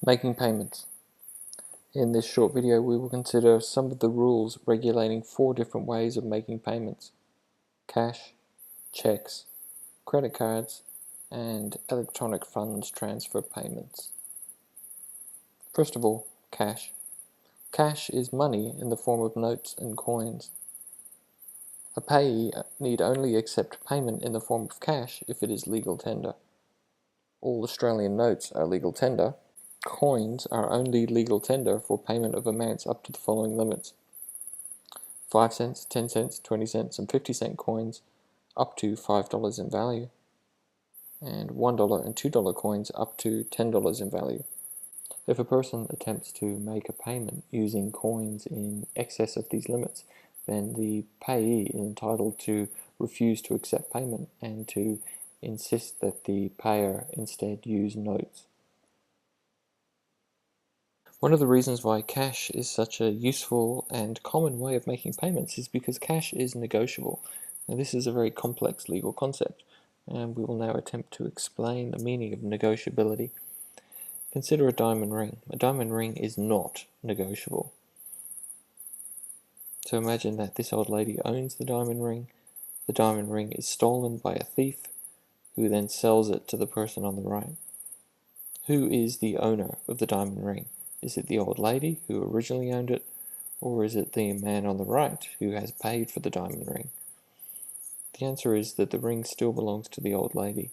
Making payments. In this short video we will consider some of the rules regulating 4 different ways of making payments: cash, checks, credit cards, and electronic funds transfer payments. First of all, cash. Cash is money in the form of notes and coins. A payee need only accept payment in the form of cash if it is legal tender. All Australian notes are legal tender. Coins are only legal tender for payment of amounts up to the following limits: 5 cents, 10 cents, 20 cents, and 50-cent coins up to $5 in value, and $1 and $2 coins up to $10 in value. If a person attempts to make a payment using coins in excess of these limits, then the payee is entitled to refuse to accept payment and to insist that the payer instead use notes. One of the reasons why cash is such a useful and common way of making payments is because cash is negotiable. Now, this is a very complex legal concept, and we will now attempt to explain the meaning of negotiability. Consider a diamond ring. A diamond ring is not negotiable. So imagine that this old lady owns the diamond ring. The diamond ring is stolen by a thief, who then sells it to the person on the right. Who is the owner of the diamond ring? Is it the old lady who originally owned it, or is it the man on the right who has paid for the diamond ring? The answer is that the ring still belongs to the old lady.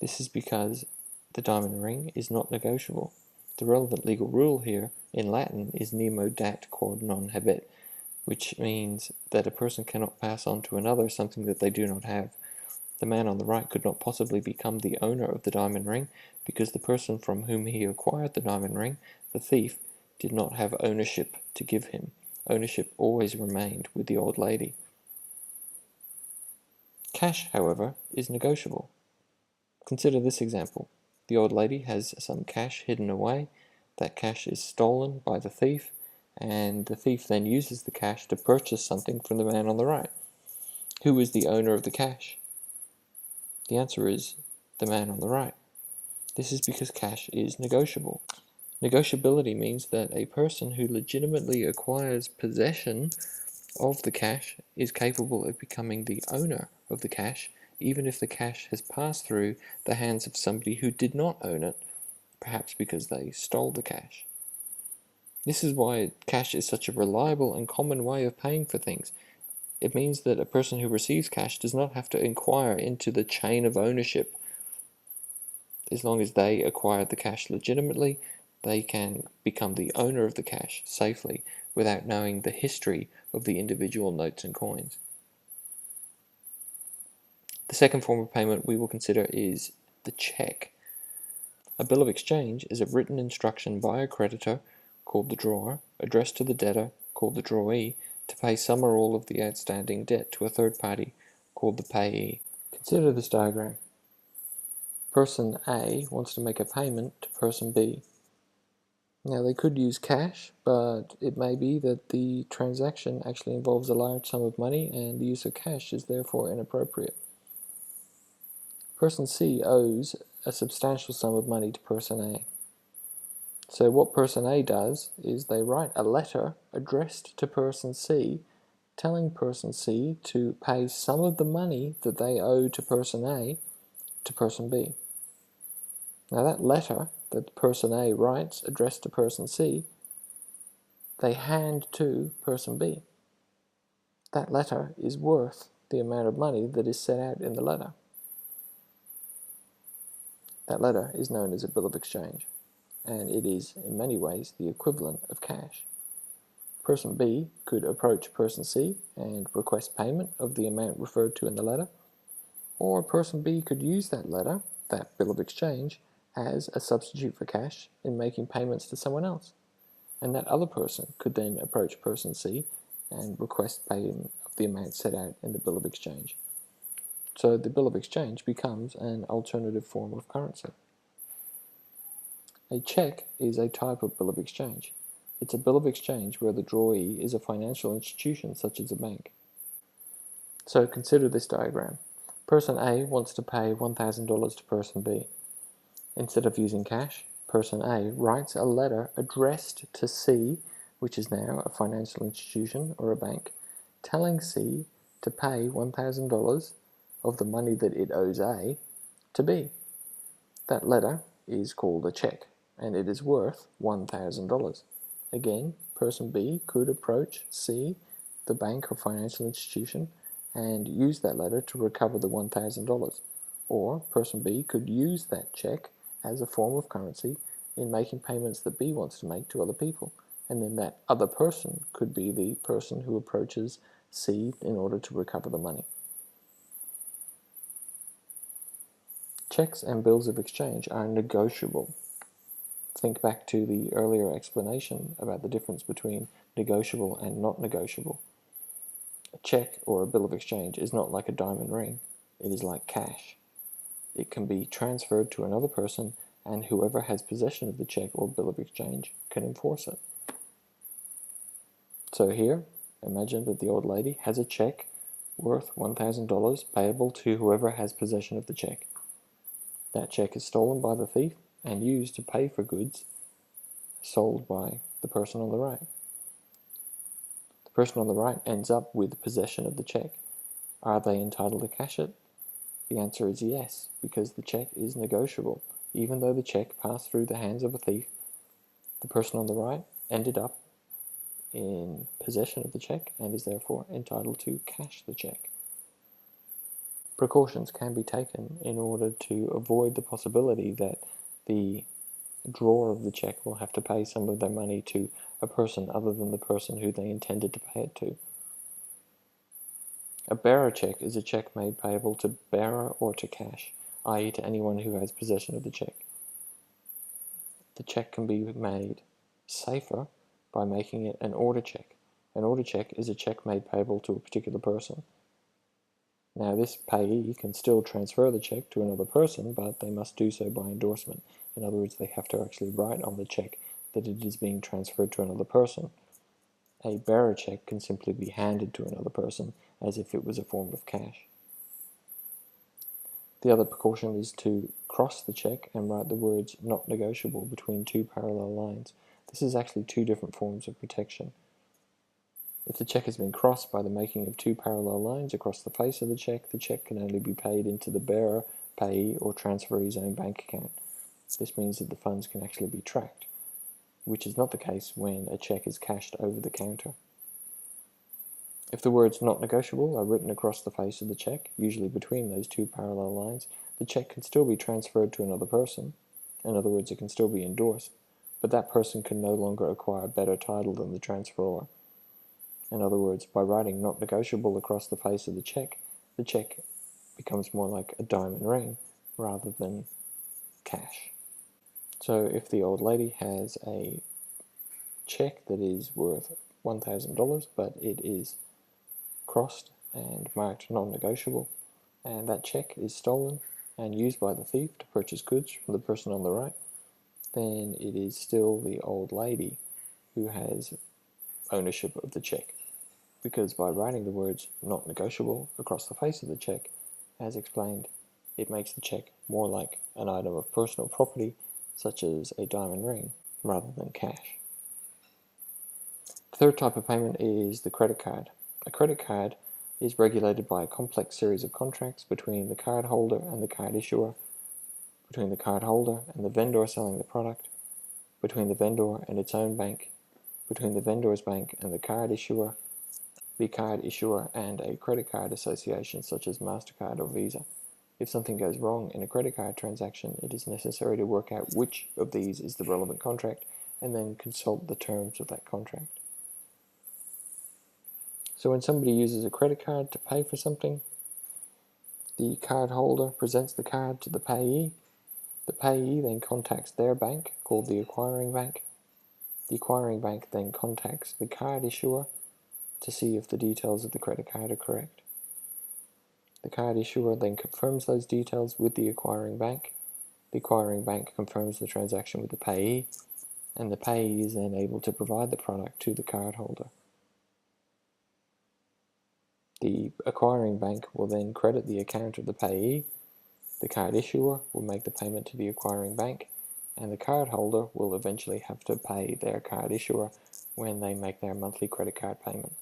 This is because the diamond ring is not negotiable. The relevant legal rule here in Latin is nemo dat quod non habet, which means that a person cannot pass on to another something that they do not have. The man on the right could not possibly become the owner of the diamond ring because the person from whom he acquired the diamond ring, the thief, did not have ownership to give him. Ownership always remained with the old lady. Cash, however, is negotiable. Consider this example. The old lady has some cash hidden away. That cash is stolen by the thief, and the thief then uses the cash to purchase something from the man on the right. Who is the owner of the cash? The answer is the man on the right. This is because cash is negotiable. Negotiability means that a person who legitimately acquires possession of the cash is capable of becoming the owner of the cash, even if the cash has passed through the hands of somebody who did not own it, perhaps because they stole the cash. This is why cash is such a reliable and common way of paying for things. It means that a person who receives cash does not have to inquire into the chain of ownership. As long as they acquired the cash legitimately, they can become the owner of the cash safely without knowing the history of the individual notes and coins. The second form of payment we will consider is the cheque. A bill of exchange is a written instruction by a creditor, called the drawer, addressed to the debtor, called the drawee, to pay some or all of the outstanding debt to a third party, called the payee. Consider this diagram. Person A wants to make a payment to person B. Now they could use cash, but it may be that the transaction actually involves a large sum of money and the use of cash is therefore inappropriate. Person C owes a substantial sum of money to person A. So what person A does is they write a letter addressed to person C, telling person C to pay some of the money that they owe to person A to person B. Now that letter that person A writes addressed to person C, they hand to person B. That letter is worth the amount of money that is set out in the letter. That letter is known as a bill of exchange, and it is in many ways the equivalent of cash. Person B could approach person C and request payment of the amount referred to in the letter, or person B could use that letter, that bill of exchange, as a substitute for cash in making payments to someone else. And that other person could then approach person C and request payment of the amount set out in the bill of exchange. So the bill of exchange becomes an alternative form of currency. A cheque is a type of bill of exchange. It's a bill of exchange where the drawee is a financial institution such as a bank. So consider this diagram. Person A wants to pay $1,000 to person B. Instead of using cash, person A writes a letter addressed to C, which is now a financial institution or a bank, telling C to pay $1,000 of the money that it owes A to B. That letter is called a check, and it is worth $1,000. Again, person B could approach C, the bank or financial institution, and use that letter to recover the $1,000. Or person B could use that check as a form of currency in making payments that B wants to make to other people. And then that other person could be the person who approaches C in order to recover the money. Checks and bills of exchange are negotiable. Think back to the earlier explanation about the difference between negotiable and not negotiable. A check or a bill of exchange is not like a diamond ring. It is like cash. It can be transferred to another person, and whoever has possession of the check or bill of exchange can enforce it. So here, imagine that the old lady has a check worth $1,000 payable to whoever has possession of the check. That check is stolen by the thief and used to pay for goods sold by the person on the right. The person on the right ends up with possession of the check. Are they entitled to cash it? The answer is yes, because the check is negotiable. Even though the check passed through the hands of a thief, the person on the right ended up in possession of the check and is therefore entitled to cash the check. Precautions can be taken in order to avoid the possibility that the drawer of the check will have to pay some of their money to a person other than the person who they intended to pay it to. A bearer check is a check made payable to bearer or to cash, i.e. to anyone who has possession of the check. The check can be made safer by making it an order check. An order check is a check made payable to a particular person. Now, this payee can still transfer the check to another person, but they must do so by endorsement. In other words, they have to actually write on the check that it is being transferred to another person. A bearer check can simply be handed to another person as if it was a form of cash. The other precaution is to cross the check and write the words "not negotiable" between two parallel lines. This is actually two different forms of protection. If the check has been crossed by the making of two parallel lines across the face of the check can only be paid into the bearer, payee, or transferee's own bank account. This means that the funds can actually be tracked, which is not the case when a check is cashed over the counter. If the words "not negotiable" are written across the face of the check, usually between those two parallel lines, the check can still be transferred to another person. In other words, it can still be endorsed, but that person can no longer acquire better title than the transferor. In other words, by writing "not negotiable" across the face of the check becomes more like a diamond ring rather than cash. So if the old lady has a check that is worth $1,000, but it is crossed and marked non-negotiable, and that check is stolen and used by the thief to purchase goods from the person on the right, then it is still the old lady who has ownership of the check, because by writing the words "not negotiable" across the face of the check, as explained, it makes the check more like an item of personal property, such as a diamond ring, rather than cash. The third type of payment is the credit card. A credit card is regulated by a complex series of contracts between the card holder and the card issuer, between the card holder and the vendor selling the product, between the vendor and its own bank, between the vendor's bank and the card issuer and a credit card association such as MasterCard or Visa. If something goes wrong in a credit card transaction, it is necessary to work out which of these is the relevant contract and then consult the terms of that contract. So when somebody uses a credit card to pay for something, the card holder presents the card to the payee. The payee then contacts their bank, called the acquiring bank. The acquiring bank then contacts the card issuer to see if the details of the credit card are correct. The card issuer then confirms those details with the acquiring bank. The acquiring bank confirms the transaction with the payee, and the payee is then able to provide the product to the card holder. The acquiring bank will then credit the account of the payee. The card issuer will make the payment to the acquiring bank, and the card holder will eventually have to pay their card issuer when they make their monthly credit card payment.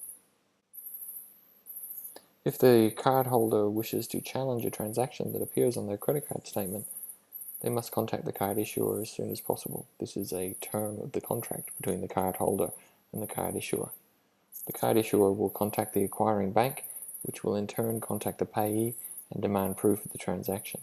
If the card holder wishes to challenge a transaction that appears on their credit card statement, they must contact the card issuer as soon as possible. This is a term of the contract between the card holder and the card issuer. The card issuer will contact the acquiring bank, which will in turn contact the payee and demand proof of the transaction.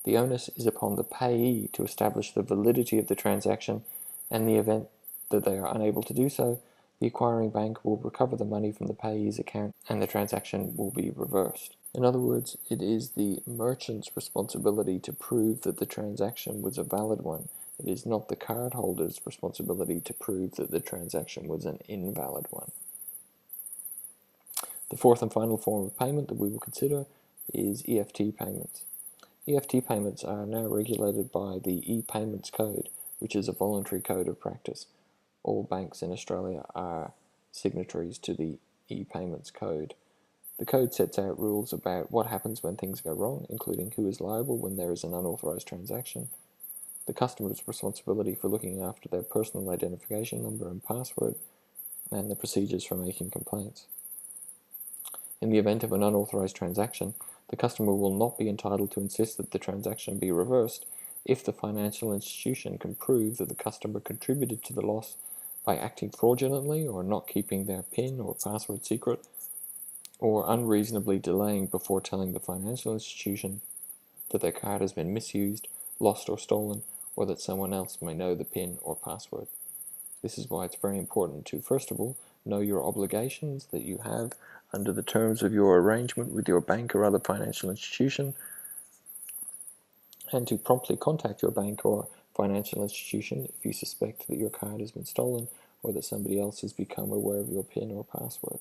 The onus is upon the payee to establish the validity of the transaction, and in the event that they are unable to do so, the acquiring bank will recover the money from the payee's account and the transaction will be reversed. In other words, it is the merchant's responsibility to prove that the transaction was a valid one. It is not the cardholder's responsibility to prove that the transaction was an invalid one. The fourth and final form of payment that we will consider is EFT payments. EFT payments are now regulated by the e-payments code, which is a voluntary code of practice. All banks in Australia are signatories to the e-payments code. The code sets out rules about what happens when things go wrong, including who is liable when there is an unauthorized transaction, the customer's responsibility for looking after their personal identification number and password, and the procedures for making complaints. In the event of an unauthorized transaction, the customer will not be entitled to insist that the transaction be reversed if the financial institution can prove that the customer contributed to the loss by acting fraudulently or not keeping their PIN or password secret, or unreasonably delaying before telling the financial institution that their card has been misused, lost or stolen, or that someone else may know the PIN or password. This is why it's very important to, first of all, know your obligations that you have under the terms of your arrangement with your bank or other financial institution, and to promptly contact your bank or financial institution if you suspect that your card has been stolen or that somebody else has become aware of your PIN or password.